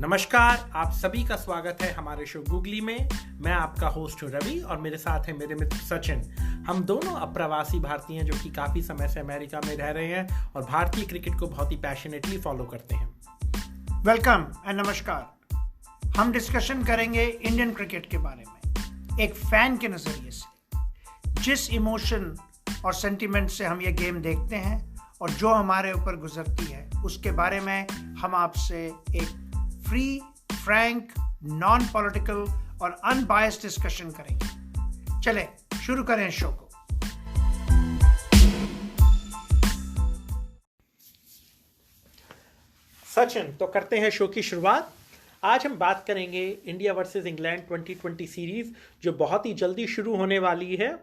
नमस्कार, आप सभी का स्वागत है हमारे शो गूगली में। मैं आपका होस्ट हूँ रवि और मेरे साथ है मेरे मित्र सचिन। हम दोनों अप्रवासी भारतीय हैं जो कि काफ़ी समय से अमेरिका में रह रहे हैं और भारतीय क्रिकेट को बहुत ही पैशनेटली फॉलो करते हैं। वेलकम एंड नमस्कार। हम डिस्कशन करेंगे इंडियन क्रिकेट के बारे में एक फैन के नज़रिए से। जिस इमोशन और सेंटिमेंट से हम ये गेम देखते हैं और जो हमारे ऊपर गुजरती है उसके बारे में हम आपसे एक फ्री, फ्रैंक, नॉन पॉलिटिकल और अनबायस्ड डिस्कशन करेंगे। चले शुरू करें शो को। सचिन, तो करते हैं शो की शुरुआत। आज हम बात करेंगे इंडिया वर्सेस इंग्लैंड 2020 सीरीज जो बहुत ही जल्दी शुरू होने वाली है।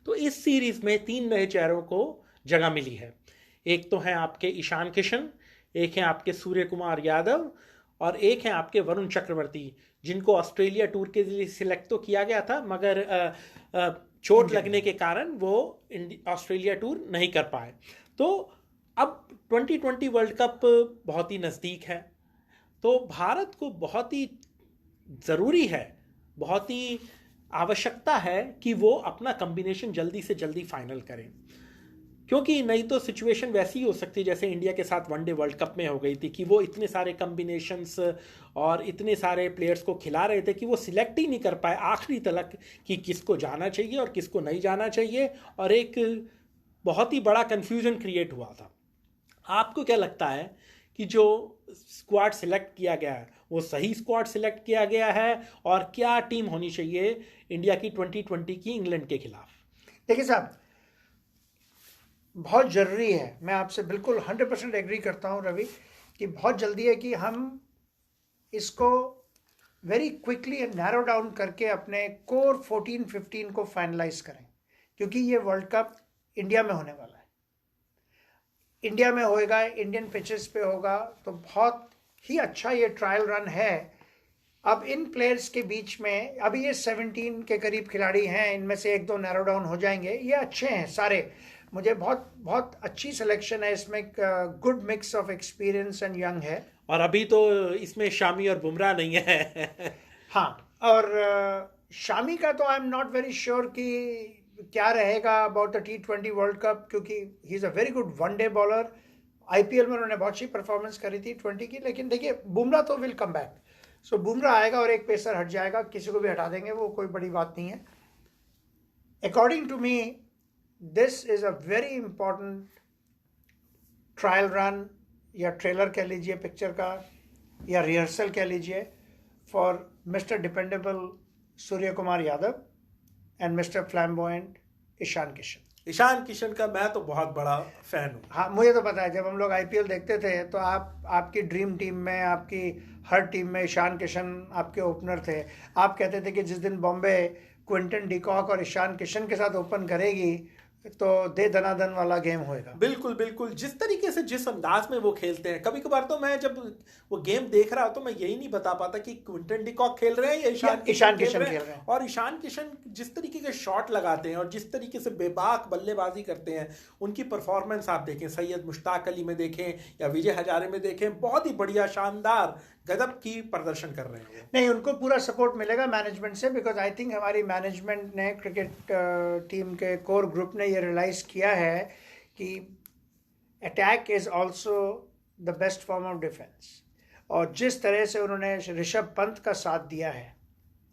तो इस सीरीज में 3 नए चेहरों को जगह मिली है। एक तो हैं आपके ईशान किशन, एक हैं आपके सूर्य कुमार यादव और एक हैं आपके वरुण चक्रवर्ती, जिनको ऑस्ट्रेलिया टूर के लिए सिलेक्ट तो किया गया था मगर चोट लगने के कारण वो ऑस्ट्रेलिया टूर नहीं कर पाए। तो अब 2020 वर्ल्ड कप बहुत ही नज़दीक है, तो भारत को बहुत ही ज़रूरी है, बहुत ही आवश्यकता है कि वो अपना कॉम्बिनेशन जल्दी से जल्दी फाइनल करें, क्योंकि नहीं तो सिचुएशन वैसी ही हो सकती है जैसे इंडिया के साथ वनडे वर्ल्ड कप में हो गई थी कि वो इतने सारे कॉम्बिनेशंस और इतने सारे प्लेयर्स को खिला रहे थे कि वो सिलेक्ट ही नहीं कर पाए आखिरी तक कि किसको जाना चाहिए और किसको नहीं जाना चाहिए, और एक बहुत ही बड़ा कन्फ्यूजन क्रिएट हुआ था। आपको क्या लगता है कि जो स्क्वाड सिलेक्ट किया गया है वो सही स्क्वाड सिलेक्ट किया गया है, और क्या टीम होनी चाहिए इंडिया की 2020 की इंग्लैंड के खिलाफ? देखिए साहब, बहुत ज़रूरी है, मैं आपसे बिल्कुल 100% एग्री करता हूं रवि, कि बहुत जल्दी है कि हम इसको very quickly and narrow down करके अपने कोर 14-15 को फाइनलाइज करें, क्योंकि ये वर्ल्ड कप इंडिया में होने वाला है। इंडिया में होएगा, इंडियन पिचेस पे होगा, तो बहुत ही अच्छा ये ट्रायल रन है। अब इन प्लेयर्स के बीच में अभी ये 17 के करीब खिलाड़ी हैं, इनमें से 1-2 नैरो डाउन हो जाएंगे। ये अच्छे हैं सारे, मुझे बहुत बहुत अच्छी सिलेक्शन है इसमें। Good mix of experience and young है। और अभी तो इसमें शामी और बुमराह नहीं है। हाँ, और शामी का तो I am not very sure कि क्या रहेगा about the T20 world cup, क्योंकि he is a very good one day bowler. IPL में उन्होंने बहुत अच्छी परफॉर्मेंस करी थी 20 की, लेकिन देखिए बुमराह तो विल कम बैक। सो बुमराह आएगा और एक पेसर हट जाएगा, किसी को भी हटा देंगे, वो कोई बड़ी बात नहीं है। According to me this is a very important trial run, या ट्रेलर कह लीजिए पिक्चर का, या रिहर्सल कह लीजिए, for mister dependable Surya Kumar Yadav and mister flamboyant Ishan Kishan. Ishan Kishan का मैं तो बहुत बड़ा फैन हूँ। हाँ, मुझे तो पता है, जब हम लोग IPL देखते थे तो आपकी ड्रीम टीम में, आपकी हर टीम में ईशान किशन आपके ओपनर थे। आप कहते थे कि जिस दिन बॉम्बे क्विंटन डिकॉक और ईशान किशन के साथ ओपन करेगी तो दे दनादन वाला गेम होएगा। बिल्कुल बिल्कुल, जिस तरीके से जिस अंदाज में वो खेलते हैं, कभी कभार तो मैं जब वो गेम देख रहा हूं तो मैं यही नहीं बता पाता कि क्विंटन डिकॉक खेल रहे हैं या ईशान किशन खेल रहे हैं। और ईशान किशन जिस तरीके के शॉट लगाते हैं और जिस तरीके से बेबाक बल्लेबाजी करते हैं, उनकी परफॉर्मेंस आप देखें, सैयद मुश्ताक अली में देखें या विजय हजारे में देखें, बहुत ही बढ़िया शानदार गजब की प्रदर्शन कर रहे हैं। नहीं, उनको पूरा सपोर्ट मिलेगा मैनेजमेंट से, बिकॉज आई थिंक हमारी मैनेजमेंट ने, क्रिकेट टीम के कोर ग्रुप ने ये रियलाइज किया है कि attack is also the best form of defence. और जिस तरह से उन्होंने ऋषभ पंत का साथ दिया है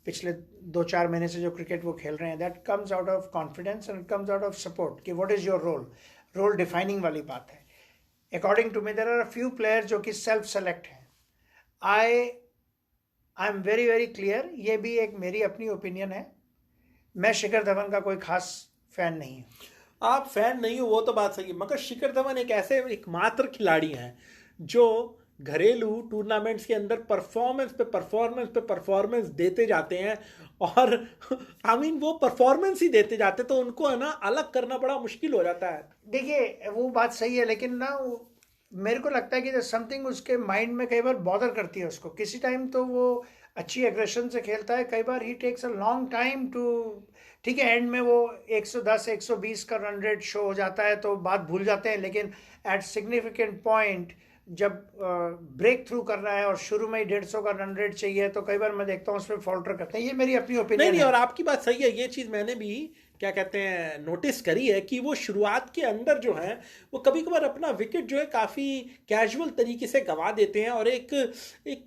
पिछले 2-4 महीने से जो क्रिकेट वो खेल रहे हैं, that comes out of confidence and comes out of support कि what is your role defining वाली बात है। According to me there are a few players जो कि सेल्फ सेलेक्ट हैं। I am very very clear, ये भी एक मेरी अपनी ओपिनियन है, मैं शिखर धवन का कोई खास फैन नहीं हूँ। आप फैन नहीं हो वो तो बात सही है, मगर शिखर धवन एक ऐसे एकमात्र खिलाड़ी हैं जो घरेलू टूर्नामेंट्स के अंदर परफॉर्मेंस पे परफॉर्मेंस देते जाते हैं, और वो परफॉर्मेंस ही देते जाते, तो उनको है ना अलग करना बड़ा मुश्किल हो जाता है। देखिए वो बात सही है, लेकिन ना मेरे को लगता है कि समथिंग उसके माइंड में कई बार बॉदर करती है उसको। किसी टाइम तो वो अच्छी एग्रेशन से खेलता है, कई बार he takes a long time to, ठीक है, एंड में वो 110-120 का रन रेट शो हो जाता है तो बात भूल जाते हैं, लेकिन एट सिग्निफिकेंट पॉइंट जब ब्रेक थ्रू करना है और शुरू में ही 150 का रन रेट चाहिए तो कई बार मैं देखता हूँ उसमें फॉल्टर करते हैं। ये मेरी अपनी ओपिनियन नहीं है। और आपकी बात सही है, ये चीज़ मैंने भी क्या कहते हैं नोटिस करी है कि वो शुरुआत के अंदर जो है वो कभी कभार अपना विकेट जो है काफ़ी कैजुअल तरीके से गंवा देते हैं, और एक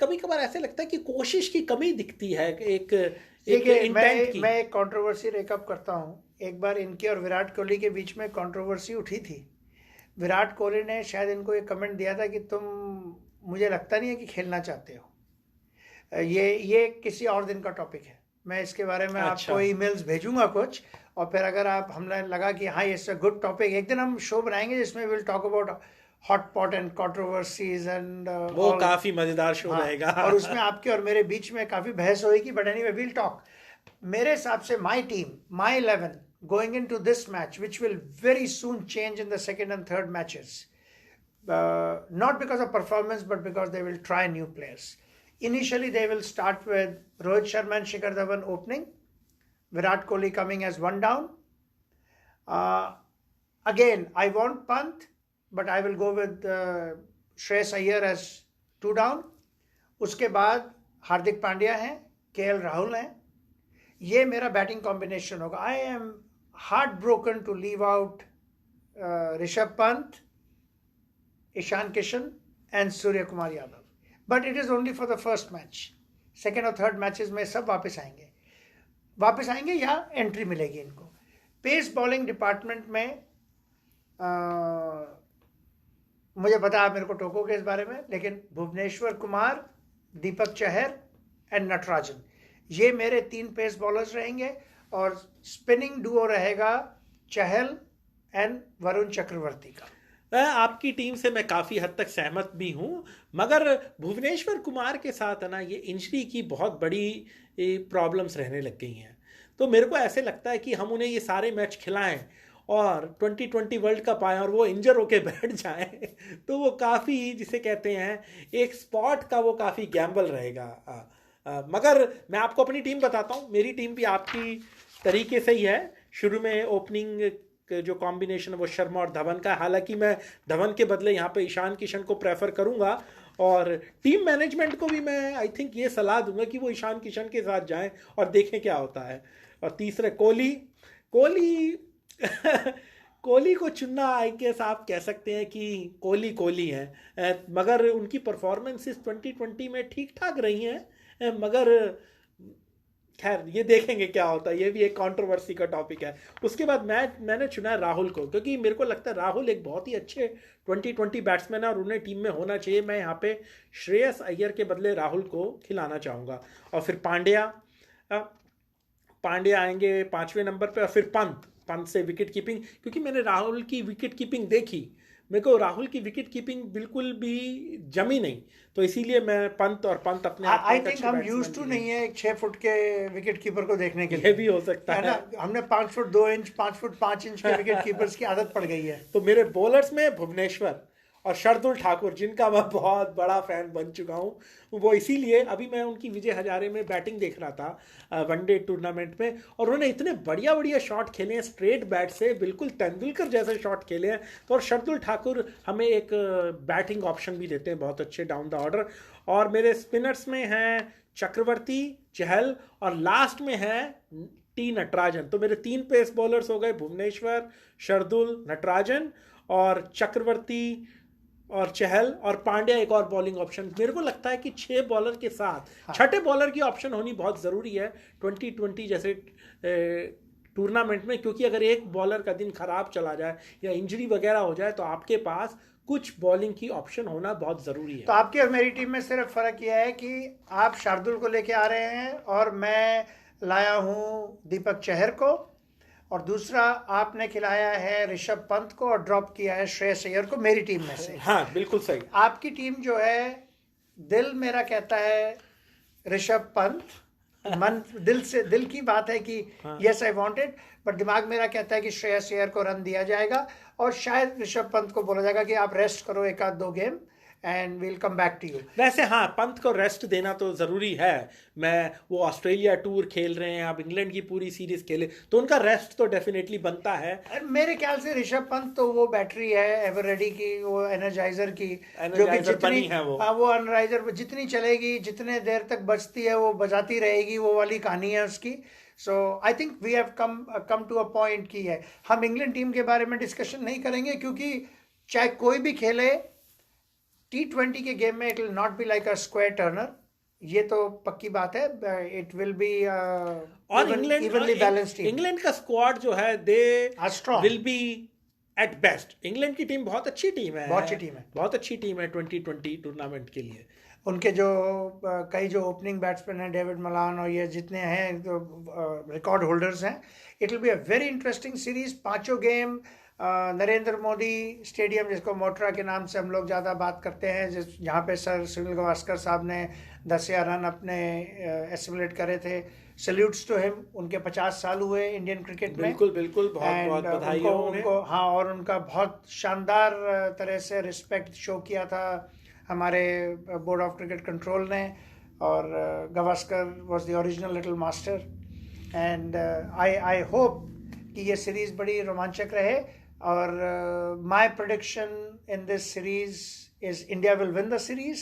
कभी कभार ऐसे लगता है कि कोशिश की कमी दिखती है एक इंटेंट की। मैं एक कंट्रोवर्सी रेकअप करता हूँ। एक बार इनके और विराट कोहली के बीच में कंट्रोवर्सी उठी थी। विराट कोहली ने शायद इनको एक कमेंट दिया था कि तुम, मुझे लगता नहीं है कि खेलना चाहते हो। ये किसी और दिन का टॉपिक है। मैं इसके बारे में आपको ईमेल्स भेजूंगा कुछ, और फिर अगर आप, हमने लगा कि हाँ इट्स अ गुड टॉपिक, एक दिन हम शो बनाएंगे जिसमें will talk about hot pot and controversies and वो काफी मजेदार शो रहेगा। और उसमें आपके और मेरे बीच में काफी बहस होगी, बट एनीवे विल टॉक। मेरे हिसाब से my team, my 11 going into this match, which will very soon change in the second and third matches, not because of performance but because they will try new players. Initially they will start with Rohit Sharma and Shikhar Dhawan opening, Virat Kohli coming as one down. Again I want Pant, but I will go with Shreyas Iyer as 2 down. उसके बाद हार्दिक पांड्या हैं, KL Rahul हैं। ये मेरा batting combination होगा। I am heartbroken to leave out Rishabh Pant, Ishan Kishan and Surya Kumar Yadav, but it is only for the first match. Second और third matches में सब वापस आएंगे या एंट्री मिलेगी इनको। पेस बॉलिंग डिपार्टमेंट में मुझे पता आप मेरे को टोकोगे इस बारे में, लेकिन भुवनेश्वर कुमार, दीपक चहर एंड नटराजन, ये मेरे 3 पेस बॉलर्स रहेंगे। और स्पिनिंग डुओ रहेगा चहल एंड वरुण चक्रवर्ती का। आपकी टीम से मैं काफ़ी हद तक सहमत भी हूँ, मगर भुवनेश्वर कुमार के साथ है ना ये इंजरी की बहुत बड़ी प्रॉब्लम्स रहने लग गई हैं। तो मेरे को ऐसे लगता है कि हम उन्हें ये सारे मैच खिलाएं और 2020 वर्ल्ड कप आए और वो इंजर होके बैठ जाएं तो वो काफ़ी, जिसे कहते हैं एक स्पॉट का, वो काफ़ी गैम्बल रहेगा। मगर मैं आपको अपनी टीम बताता हूँ। मेरी टीम भी आपकी तरीके से ही है। शुरू में ओपनिंग जो कॉम्बिनेशन है वो शर्मा और धवन का, हालांकि मैं धवन के बदले यहाँ पे ईशान किशन को प्रेफर करूँगा, और टीम मैनेजमेंट को भी मैं आई थिंक ये सलाह दूंगा कि वो ईशान किशन के साथ जाएं और देखें क्या होता है। और तीसरे कोहली को चुनना, आई गेस आप कह सकते हैं कि कोहली हैं, मगर उनकी परफॉर्मेंसेस 2020 में ठीक ठाक रही हैं, मगर खैर ये देखेंगे क्या होता है। ये भी एक कंट्रोवर्सी का टॉपिक है। उसके बाद मैंने चुना है राहुल को, क्योंकि मेरे को लगता है राहुल एक बहुत ही अच्छे 2020 बैट्समैन है और उन्हें टीम में होना चाहिए। मैं यहाँ पे श्रेयस अय्यर के बदले राहुल को खिलाना चाहूँगा। और फिर पांड्या आएंगे 5वें नंबर पे, और फिर पंत से विकेट कीपिंग, क्योंकि मैंने राहुल की विकेट कीपिंग देखी, मेरे को राहुल की विकेट कीपिंग बिल्कुल भी जमी नहीं, तो इसीलिए मैं पंत अपने आई थिंक हम यूज्ड टू नहीं है 6 फुट के विकेट कीपर को देखने के लिए। ये भी हो सकता है ना, हमने 5 फुट 2 इंच 5 फुट 5 इंच के विकेट कीपर्स की आदत पड़ गई है। तो मेरे बॉलर्स में भुवनेश्वर और शार्दुल ठाकुर, जिनका मैं बहुत बड़ा फैन बन चुका हूँ, वो इसीलिए अभी मैं उनकी विजय हजारे में बैटिंग देख रहा था वनडे टूर्नामेंट में, और उन्होंने इतने बढ़िया शॉट खेले हैं स्ट्रेट बैट से, बिल्कुल तेंदुलकर जैसे शॉट खेले हैं। तो और शार्दुल ठाकुर हमें एक बैटिंग ऑप्शन भी देते हैं बहुत अच्छे डाउन द ऑर्डर। और मेरे स्पिनर्स में हैं चक्रवर्ती, चहल, और लास्ट में है टी नटराजन। तो मेरे 3 पेस बॉलर्स हो गए, भुवनेश्वर, शार्दुल, नटराजन और चक्रवर्ती और चहल, और पांड्या एक और बॉलिंग ऑप्शन। मेरे को लगता है कि 6 बॉलर के साथ छठे बॉलर की ऑप्शन होनी बहुत ज़रूरी है 2020 जैसे टूर्नामेंट में, क्योंकि अगर एक बॉलर का दिन खराब चला जाए या इंजरी वगैरह हो जाए तो आपके पास कुछ बॉलिंग की ऑप्शन होना बहुत ज़रूरी है। तो आपकी और मेरी टीम में सिर्फ फ़र्क यह है कि आप शार्दुल को लेके आ रहे हैं और मैं लाया हूँ दीपक चहर को, और दूसरा आपने खिलाया है ऋषभ पंत को और ड्रॉप किया है श्रेयस अय्यर को मेरी टीम में से। हाँ बिल्कुल सही। आपकी टीम जो है, दिल मेरा कहता है ऋषभ पंत, मन दिल की बात है कि yes I want it, but दिमाग मेरा कहता है कि श्रेयस अय्यर को रन दिया जाएगा और शायद ऋषभ पंत को बोला जाएगा कि आप रेस्ट करो 1 आध 2 game, and we'll come back to you. वैसे हाँ, पंत को रेस्ट देना तो ज़रूरी है। वो ऑस्ट्रेलिया टूर खेल रहे हैं, अब इंग्लैंड की पूरी सीरीज खेले, तो उनका रेस्ट तो डेफिनेटली बनता है। मेरे ख्याल से ऋषभ पंत तो वो बैटरी है एवर रेडी की, वो एनर्जाइजर की, जो कि जितनी है वो एनर्जाइजर जितनी चलेगी, जितने देर तक बजती है वो बजाती रहेगी, वो वाली कहानी है उसकी। So I think we have come to a point की है। हम इंग्लैंड टीम के बारे में डिस्कशन नहीं करेंगे, क्योंकि चाहे कोई भी खेले T20 के गेम में it will not be like a square turner, ये तो पक्की बात है। इट विल बी और इवनली बैलेंस्ड। इंग्लैंड का स्क्वाड जो है they will be at best. England की टीम बहुत अच्छी टीम है, बहुत अच्छी टीम है 2020 टूर्नामेंट के लिए। उनके जो कई जो ओपनिंग बैट्समैन हैं, डेविड मलान और ये जितने हैं तो रिकॉर्ड होल्डर्स हैं। It will be a very interesting series. पांचों गेम नरेंद्र मोदी स्टेडियम, जिसको मोटरा के नाम से हम लोग ज़्यादा बात करते हैं, जहाँ पे सर सुनील गावस्कर साहब ने 10,000 रन अपने एस्टिमेट करे थे। सल्यूट्स टू हिम, उनके 50 साल हुए इंडियन क्रिकेट में। बिल्कुल बिल्कुल, बहुत बहुत बधाई उनको। हाँ, और उनका बहुत शानदार तरह से रिस्पेक्ट शो किया था हमारे बोर्ड ऑफ क्रिकेट कंट्रोल ने, और Gavaskar was the original little master. And I hope कि ये सीरीज बड़ी रोमांचक रहे, और my prediction in this series is India will win the series,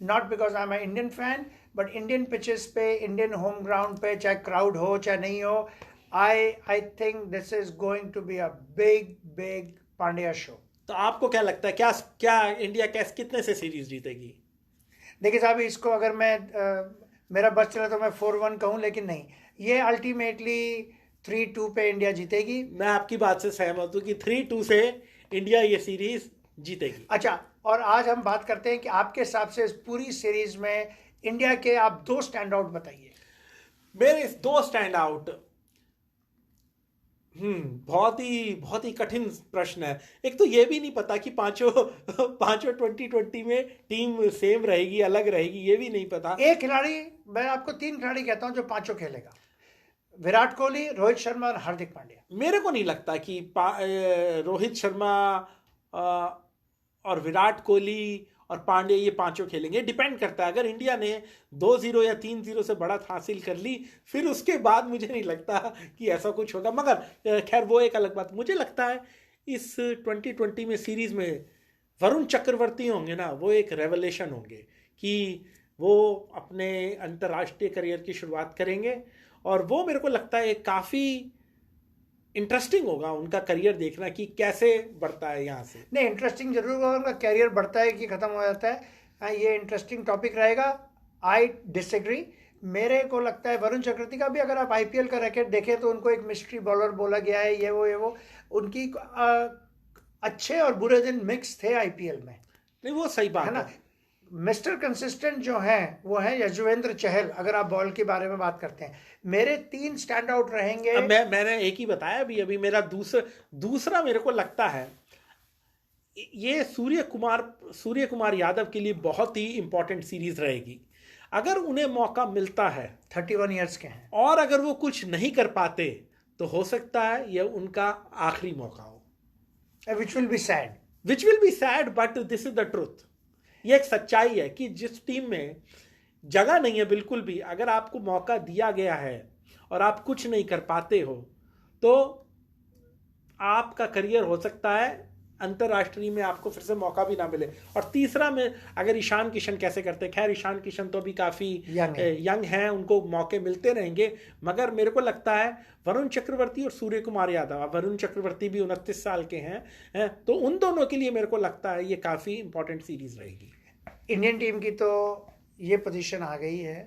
not because I am an Indian fan, but Indian pitches पे, Indian home ground पे, चाहे crowd हो चाहे नहीं हो, I think this is going to be a big big Pandya show. तो आपको क्या लगता है, क्या इंडिया कितने से सीरीज जीतेगी? देखिए साहब, इसको अगर मैं मेरा बस चला तो मैं 4-1 कहूँ, लेकिन नहीं, ये अल्टीमेटली 3-2 पे इंडिया जीतेगी। मैं आपकी बात से सहमत हूँ कि 3-2 से इंडिया ये सीरीज जीतेगी। अच्छा, और आज हम बात करते हैं कि आपके हिसाब से इस पूरी सीरीज में इंडिया के आप 2 स्टैंड आउट बताइए। मेरे 2 स्टैंड आउट, बहुत ही कठिन प्रश्न है। एक तो ये भी नहीं पता कि पांचों 2020 में टीम सेम रहेगी, अलग रहेगी, ये भी नहीं पता। एक खिलाड़ी, मैं आपको 3 खिलाड़ी कहता हूं जो पांचों खेलेगा: विराट कोहली, रोहित शर्मा और हार्दिक पांड्या। मेरे को नहीं लगता कि रोहित शर्मा और विराट कोहली और पांड्या ये पांचों खेलेंगे। डिपेंड करता है, अगर इंडिया ने 2-0 या 3-0 से बढ़त हासिल कर ली, फिर उसके बाद मुझे नहीं लगता कि ऐसा कुछ होगा। मगर खैर वो एक अलग बात। मुझे लगता है इस 2020 में सीरीज में वरुण चक्रवर्ती होंगे ना, वो एक रेवलेशन होंगे कि वो अपने अंतर्राष्ट्रीय करियर की शुरुआत करेंगे, और वो मेरे को लगता है काफ़ी इंटरेस्टिंग होगा उनका करियर देखना कि कैसे बढ़ता है यहाँ से। नहीं, इंटरेस्टिंग जरूर होगा, उनका करियर बढ़ता है कि ख़त्म हो जाता है। हाँ, ये इंटरेस्टिंग टॉपिक रहेगा। I disagree. मेरे को लगता है वरुण चक्रवर्ती का भी, अगर आप IPL का रैकेट देखें तो उनको एक मिस्ट्री बॉलर बोला गया है, ये वो उनकी अच्छे और बुरे दिन मिक्स थे IPL में। नहीं, वो सही बात है ना। मिस्टर कंसिस्टेंट जो हैं वो हैं यजुवेंद्र चहल, अगर आप बॉल के बारे में बात करते हैं। मेरे 3 स्टैंड आउट रहेंगे। मैंने एक ही बताया अभी मेरा दूसरा मेरे को लगता है ये सूर्य कुमार यादव के लिए बहुत ही इंपॉर्टेंट सीरीज रहेगी। अगर उन्हें मौका मिलता है, 31 ईयर्स के हैं, और अगर वो कुछ नहीं कर पाते तो हो सकता है यह उनका आखिरी मौका हो। विच will be sad but this is the truth. ये एक सच्चाई है कि जिस टीम में जगह नहीं है बिल्कुल भी, अगर आपको मौका दिया गया है और आप कुछ नहीं कर पाते हो, तो आपका करियर हो सकता है अंतर्राष्ट्रीय में आपको फिर से मौका भी ना मिले। और तीसरा में अगर ईशान किशन कैसे करते, खैर ईशान किशन तो अभी काफ़ी यंग हैं, उनको मौके मिलते रहेंगे, मगर मेरे को लगता है वरुण चक्रवर्ती और सूर्य कुमार यादव, वरुण चक्रवर्ती भी 29 साल के हैं, तो उन दोनों के लिए मेरे को लगता है ये काफ़ी इंपॉर्टेंट सीरीज रहेगी। इंडियन टीम की तो ये पोजीशन आ गई है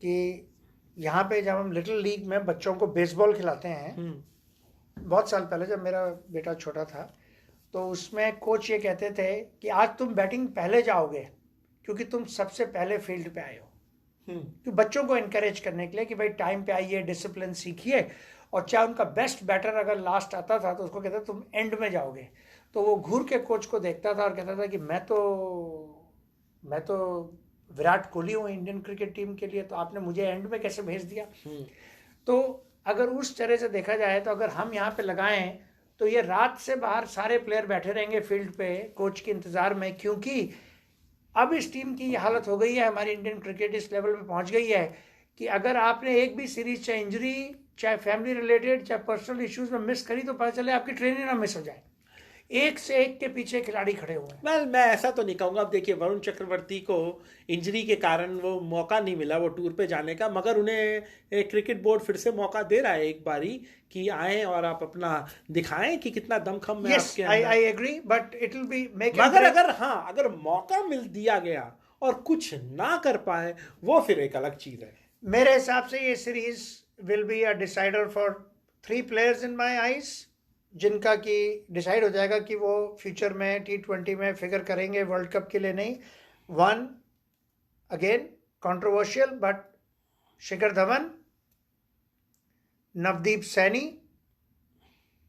कि यहाँ पे जब हम लिटिल लीग में बच्चों को बेसबॉल खिलाते हैं, बहुत साल पहले जब मेरा बेटा छोटा था, तो उसमें कोच ये कहते थे कि आज तुम बैटिंग पहले जाओगे क्योंकि तुम सबसे पहले फील्ड पे आए हो। कि बच्चों को इनकरेज करने के लिए कि भाई टाइम पे आइए, डिसिप्लिन सीखिए। और चाहे उनका बेस्ट बैटर अगर लास्ट आता था तो उसको कहता तुम एंड में जाओगे, तो वो घूर के कोच को देखता था और कहता था कि मैं तो विराट कोहली हूँ इंडियन क्रिकेट टीम के लिए, तो आपने मुझे एंड में कैसे भेज दिया। तो अगर उस तरह से देखा जाए तो अगर हम यहाँ पे लगाएं तो ये रात से बाहर सारे प्लेयर बैठे रहेंगे फील्ड पे कोच के इंतजार में, क्योंकि अब इस टीम की ये हालत हो गई है, हमारी इंडियन क्रिकेट इस लेवल पे पहुंच गई है कि अगर आपने एक भी सीरीज, चाहे इंजरी, चाहे फैमिली रिलेटेड, चाहे पर्सनल इश्यूज में मिस करी, तो पता चले आपकी ट्रेनिंग ना मिस हो जाए। एक से एक के पीछे खिलाड़ी खड़े हुए हैं। वेल मैं ऐसा तो नहीं कहूँगा। अब देखिए, वरुण चक्रवर्ती को इंजरी के कारण वो मौका नहीं मिला वो टूर पे जाने का, मगर उन्हें क्रिकेट बोर्ड फिर से मौका दे रहा है एक बारी कि आए और आप अपना दिखाएं कि कितना दमखम है आपके अंदर। I agree, but it will be make, मगर अगर मौका मिल दिया गया और कुछ ना कर पाए, वो फिर एक अलग चीज है। मेरे हिसाब से ये series will be a decider for 3 players in my eyes, जिनका कि डिसाइड हो जाएगा कि वो फ्यूचर में T20 में फिगर करेंगे, वर्ल्ड कप के लिए नहीं। 1 again controversial, but Shikhar Dhawan, Navdeep Saini,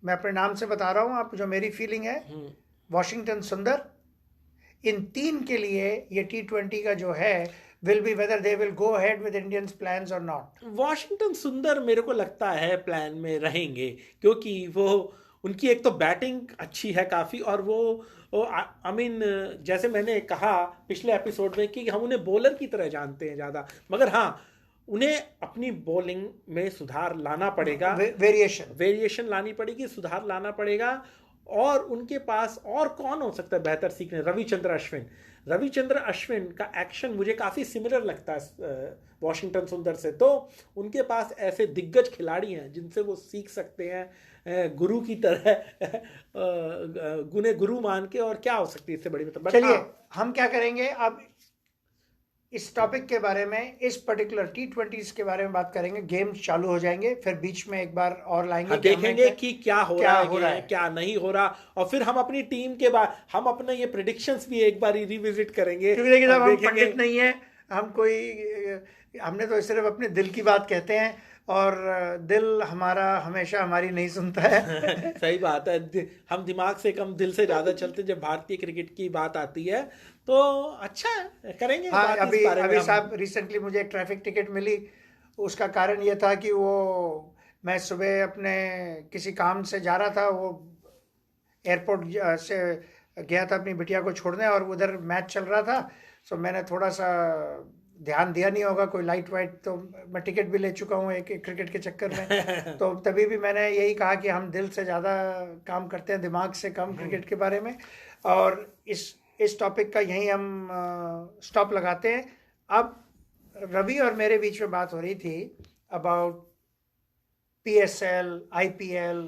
मैं अपने नाम से बता रहा हूं, आप जो मेरी फीलिंग है, वॉशिंगटन सुंदर, इन 3 के लिए ये T20 का जो है will be whether they will go ahead with Indians plans or not. Washington सुंदर मेरे को लगता है प्लान में रहेंगे, क्योंकि वो उनकी एक तो बैटिंग अच्छी है काफ़ी, और वो आई मीन जैसे मैंने कहा पिछले एपिसोड में कि हम उन्हें बॉलर की तरह जानते हैं ज़्यादा, मगर हाँ उन्हें अपनी बॉलिंग में सुधार लाना पड़ेगा, वेरिएशन लानी पड़ेगी, सुधार लाना पड़ेगा। और उनके पास और कौन हो सकता है बेहतर सीखने? रविचंद्र अश्विन का एक्शन मुझे काफ़ी सिमिलर लगता है वॉशिंगटन सुंदर से। तो उनके पास ऐसे दिग्गज खिलाड़ी हैं जिनसे वो सीख सकते हैं, गुरु की तरह गुरु मान के। और क्या हो सकती है इससे बड़ी मतलब। चलिए हम क्या करेंगे, अब इस टॉपिक के बारे में, इस पर्टिकुलर T20s के बारे में बात करेंगे। गेम्स चालू हो जाएंगे, फिर बीच में एक बार और लाएंगे, देखेंगे कि क्या हो रहा है, क्या नहीं हो रहा, और फिर हम अपनी टीम के बाद हम अपने ये प्रेडिक्शंस भी एक बार रिविजिट करेंगे। क्योंकि देखिए हम पंडित नहीं है, हमने तो सिर्फ अपने दिल की बात कहते हैं, और दिल हमारा हमेशा हमारी नहीं सुनता है। सही बात है, हम दिमाग से कम दिल से ज्यादा चलते जब भारतीय क्रिकेट की बात आती है। तो अच्छा है, करेंगे। हाँ, अभी साहब रिसेंटली मुझे एक ट्रैफिक टिकट मिली। उसका कारण ये था कि मैं सुबह अपने किसी काम से जा रहा था, वो एयरपोर्ट से गया था अपनी बिटिया को छोड़ने, और उधर मैच चल रहा था। सो मैंने थोड़ा सा ध्यान दिया नहीं होगा, कोई लाइट वाइट, तो मैं टिकट भी ले चुका हूँ एक क्रिकेट के चक्कर में। तो तभी भी मैंने यही कहा कि हम दिल से ज़्यादा काम करते हैं, दिमाग से कम क्रिकेट के बारे में। और इस टॉपिक का यहीं हम स्टॉप लगाते हैं। अब रवि और मेरे बीच में बात हो रही थी अबाउट PSL, IPL,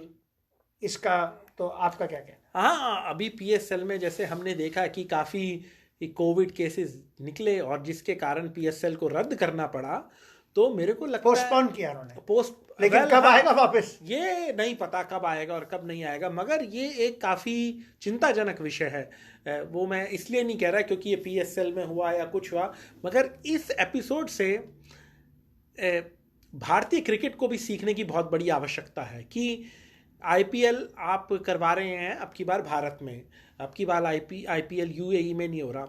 इसका तो आपका क्या कहना? हाँ, अभी PSL में जैसे हमने देखा कि काफ़ी कोविड केसेस निकले, और जिसके कारण PSL को रद्द करना पड़ा। तो मेरे को लगता है पोस्टपोन किया उन्होंने, लेकिन कब आएगा वापस ये नहीं पता, कब आएगा और कब नहीं आएगा। मगर ये एक काफ़ी चिंताजनक विषय है। वो मैं इसलिए नहीं कह रहा क्योंकि ये PSL में हुआ या कुछ हुआ, मगर इस एपिसोड से भारतीय क्रिकेट को भी सीखने की बहुत बड़ी आवश्यकता है कि IPL आप करवा रहे हैं अब की बार भारत में, अब की बार IPL UAE में नहीं हो रहा।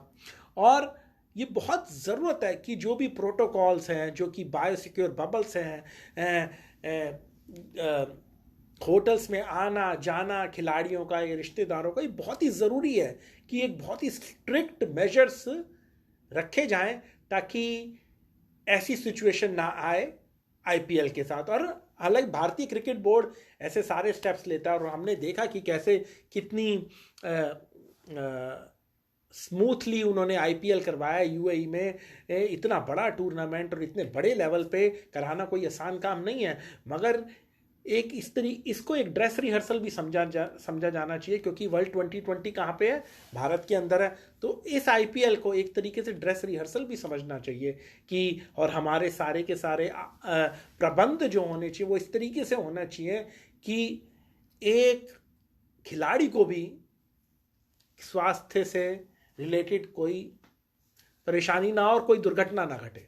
और ये बहुत ज़रूरत है कि जो भी प्रोटोकॉल्स हैं, जो कि बायोसिक्योर बबल्स हैं, होटल्स में आना जाना खिलाड़ियों का या रिश्तेदारों का, ये बहुत ही ज़रूरी है कि एक बहुत ही स्ट्रिक्ट मेजर्स रखे जाएं ताकि ऐसी सिचुएशन ना आए IPL के साथ। और हालांकि भारतीय क्रिकेट बोर्ड ऐसे सारे स्टेप्स लेता है, और हमने देखा कि कैसे कितनी स्मूथली उन्होंने IPL करवाया UAE में। इतना बड़ा टूर्नामेंट और इतने बड़े लेवल पे कराना कोई आसान काम नहीं है, मगर एक इसको एक ड्रेस रिहर्सल भी समझा जाना चाहिए, क्योंकि वर्ल्ड 2020 कहाँ पे है? भारत के अंदर है। तो इस IPL को एक तरीके से ड्रेस रिहर्सल भी समझना चाहिए कि, और हमारे सारे के सारे प्रबंध जो होने चाहिए वो इस तरीके से होना चाहिए कि एक खिलाड़ी को भी स्वास्थ्य से रिलेटेड कोई परेशानी ना हो और कोई दुर्घटना ना घटे।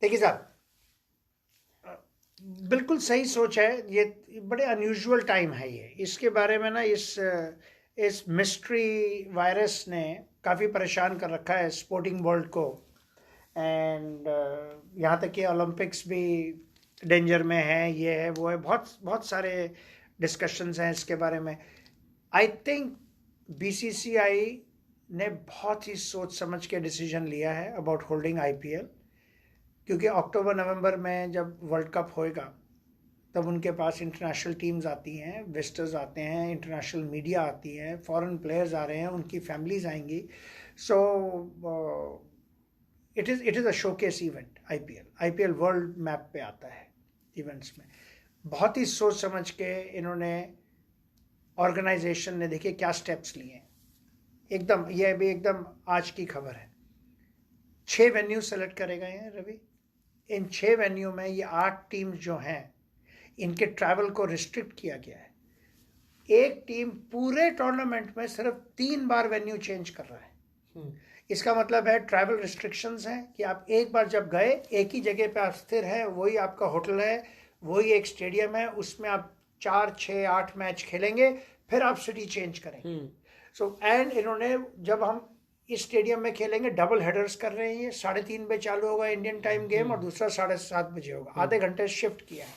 देखिए साहब, बिल्कुल सही सोच है। ये बड़े अनयूजुअल टाइम है ये, इसके बारे में ना इस मिस्ट्री वायरस ने काफ़ी परेशान कर रखा है स्पोर्टिंग वर्ल्ड को। एंड यहाँ तक कि ओलंपिक्स भी डेंजर में है, ये है वो है, बहुत बहुत सारे डिस्कशंस हैं इसके बारे में। आई थिंक बीसीसीआई ने बहुत ही सोच समझ के डिसीजन लिया है अबाउट होल्डिंग आईपीएल, क्योंकि अक्टूबर नवंबर में जब वर्ल्ड कप होएगा तब उनके पास इंटरनेशनल टीम्स आती हैं, विजिटर्स आते हैं, इंटरनेशनल मीडिया आती है, फॉरेन प्लेयर्स आ रहे हैं, उनकी फैमिलीज आएंगी। So it is a showcase event. IPL world map पे आता है इवेंट्स में। बहुत ही सोच समझ के इन्होंने, ऑर्गेनाइजेशन ने देखिए क्या स्टेप्स लिए एकदम। ये अभी एकदम आज की खबर है, 6 वेन्यू सेलेक्ट करे गए हैं रवि। इन 6 वेन्यू में ये 8 टीम्स जो हैं इनके ट्रैवल को रिस्ट्रिक्ट किया गया है। एक टीम पूरे टूर्नामेंट में सिर्फ 3 बार वेन्यू चेंज कर रहा है। इसका मतलब है ट्रैवल रिस्ट्रिक्शंस हैं कि आप एक बार जब गए एक ही जगह पे आप स्थिर हैं, वही आपका होटल है, वही एक स्टेडियम है, उसमें आप 4, 6, 8 मैच खेलेंगे, फिर आप सिटी चेंज करेंगे। सो एंड इन्होंने, जब हम इस स्टेडियम में खेलेंगे, डबल हेडर्स कर रहे हैं। ये 3:30 बजे चालू होगा इंडियन टाइम गेम और दूसरा 7:30 बजे होगा। आधे घंटे शिफ्ट किया है।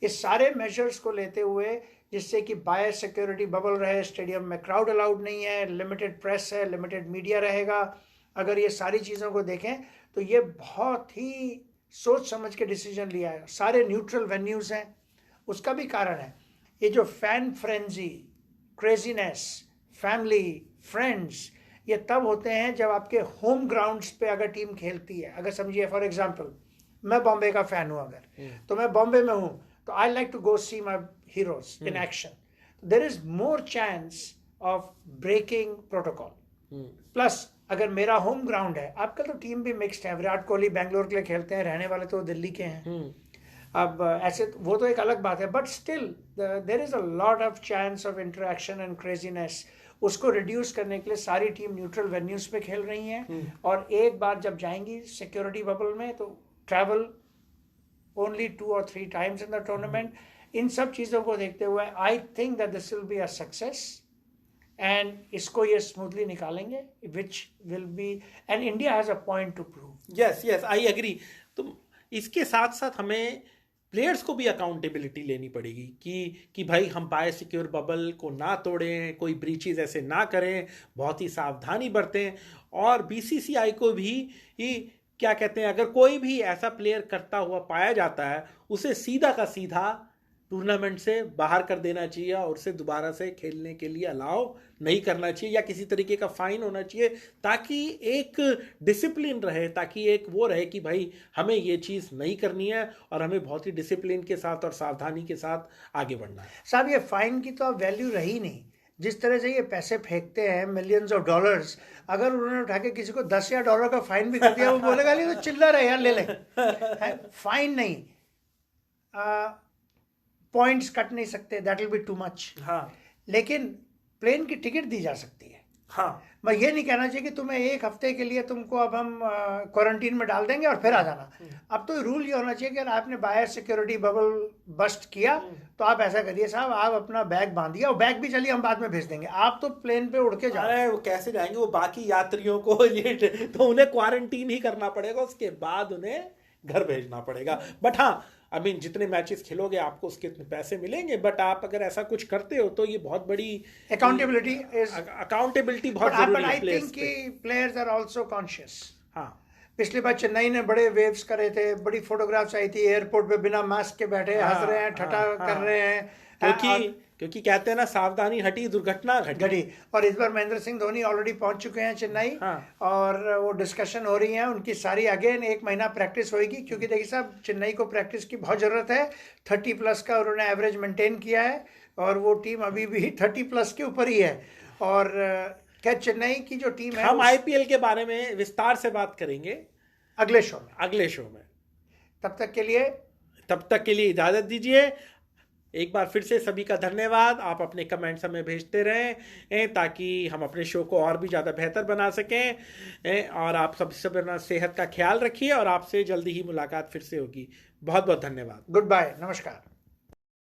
इस सारे मेजर्स को लेते हुए, जिससे कि बायो सिक्योरिटी बबल रहे, स्टेडियम में क्राउड अलाउड नहीं है, लिमिटेड प्रेस है, लिमिटेड मीडिया रहेगा। अगर ये सारी चीज़ों को देखें तो ये बहुत ही सोच समझ के डिसीजन लिया है। सारे न्यूट्रल वेन्यूज़ हैं। उसका भी कारण है, ये जो fan frenzy, craziness, family, friends, ये तब होते हैं जब आपके होम ग्राउंड्स पे अगर टीम खेलती है। अगर समझिए फॉर एग्जांपल मैं बॉम्बे का फ़ैन हूँ अगर, तो मैं बॉम्बे में हूँ, तो I like to go see my heroes in action. There is more chance of breaking protocol. Plus अगर मेरा होम ग्राउंड है, आपका तो टीम भी मिक्स्ड है, विराट कोहली बेंगलोर के लिए खेलते हैं, रहने वाले तो दिल्ली के हैं। अब ऐसे वो तो एक अलग बात है, but still there is a lot of chance of interaction and craziness. उसको रिड्यूस करने के लिए सारी टीम न्यूट्रल वेन्यूज पे खेल रही हैं। और एक बार जब जाएंगी सिक्योरिटी बबल में, तो travel only 2 or 3 times in the tournament। इन सब चीज़ों को देखते हुए I think that this will be a success and इसको ये स्मूथली निकालेंगे, which will be, and India has a point to prove. Yes I agree. तो इसके साथ साथ हमें प्लेयर्स को भी अकाउंटेबिलिटी लेनी पड़ेगी कि भाई हम बायो सिक्योर बबल को ना तोड़ें, कोई ब्रीचेज ऐसे ना करें, बहुत ही सावधानी बरतें। और बीसीसीआई को भी क्या कहते हैं, अगर कोई भी ऐसा प्लेयर करता हुआ पाया जाता है, उसे सीधा का सीधा टूर्नामेंट से बाहर कर देना चाहिए और उसे दोबारा से खेलने के लिए अलाउ नहीं करना चाहिए, या किसी तरीके का फाइन होना चाहिए, ताकि एक डिसिप्लिन रहे, ताकि एक वो रहे कि भाई हमें ये चीज़ नहीं करनी है और हमें बहुत ही डिसिप्लिन के साथ और सावधानी के साथ आगे बढ़ना है। साहब ये फाइन की तो अब वैल्यू रही नहीं। जिस तरह से ये पैसे फेंकते हैं मिलियंस ऑफ डॉलर्स, अगर उन्होंने उठा के किसी को $10,000 का फाइन भी कर दिया, वो बोलेगा नहीं तो चिल्लर है यार, ले ले। फाइन नहीं, पॉइंट्स कट नहीं सकते, that will be too much. हाँ, लेकिन प्लेन की टिकट दी जा सकती है। हाँ, मैं ये नहीं कहना चाहिए कि तुम्हें 1 हफ्ते के लिए तुमको अब हम क्वारंटीन में डाल देंगे और फिर आ जाना। अब तो रूल ये होना चाहिए कि अगर आपने बायो सिक्योरिटी बबल बस्ट किया तो आप ऐसा करिए साहब, आप अपना बैग बांधिए, और बैग भी चलिए हम बाद में भेज देंगे, आप तो प्लेन पे उड़ के जाओ। अरे वो कैसे जाएंगे, वो बाकी यात्रियों को ये तो उन्हें क्वारंटीन ही करना पड़ेगा, उसके बाद उन्हें घर भेजना पड़ेगा। बट हाँ, आई मीन जितने मैचेस खेलोगे आपको उसके पैसे मिलेंगे, बट आप अगर ऐसा कुछ करते हो तो ये बहुत बड़ी अकाउंटेबिलिटी बहुत जरूरी है। आई थिंक कि प्लेयर्स आर आल्सो कॉन्शियस। हाँ, पिछली बार चेन्नई ने बड़े वेव्स करे थे, बड़ी फोटोग्राफ्स आई थी, एयरपोर्ट पे बिना मास्क के बैठे हंस रहे हैं, ठट्ठा कर रहे हैं, क्योंकि कहते हैं ना, सावधानी हटी दुर्घटना घटी। और इस बार महेंद्र सिंह धोनी ऑलरेडी पहुंच चुके हैं चेन्नई। हाँ। और वो डिस्कशन हो रही है उनकी सारी, अगेन 1 महीना प्रैक्टिस होगी, क्योंकि देखिए साहब चेन्नई को प्रैक्टिस की बहुत ज़रूरत है। 30+ का उन्होंने एवरेज मेंटेन किया है और वो टीम अभी भी 30+ के ऊपर ही है। और क्या चेन्नई की जो टीम है, हम आईपीएल के बारे में विस्तार से बात करेंगे अगले शो में। तब तक के लिए इजाज़त दीजिए। एक बार फिर से सभी का धन्यवाद। आप अपने कमेंट्स हमें भेजते रहें ताकि हम अपने शो को और भी ज़्यादा बेहतर बना सकें। और आप सबसे अपना सेहत का ख्याल रखिए और आपसे जल्दी ही मुलाकात फिर से होगी। बहुत बहुत धन्यवाद। गुड बाय, नमस्कार।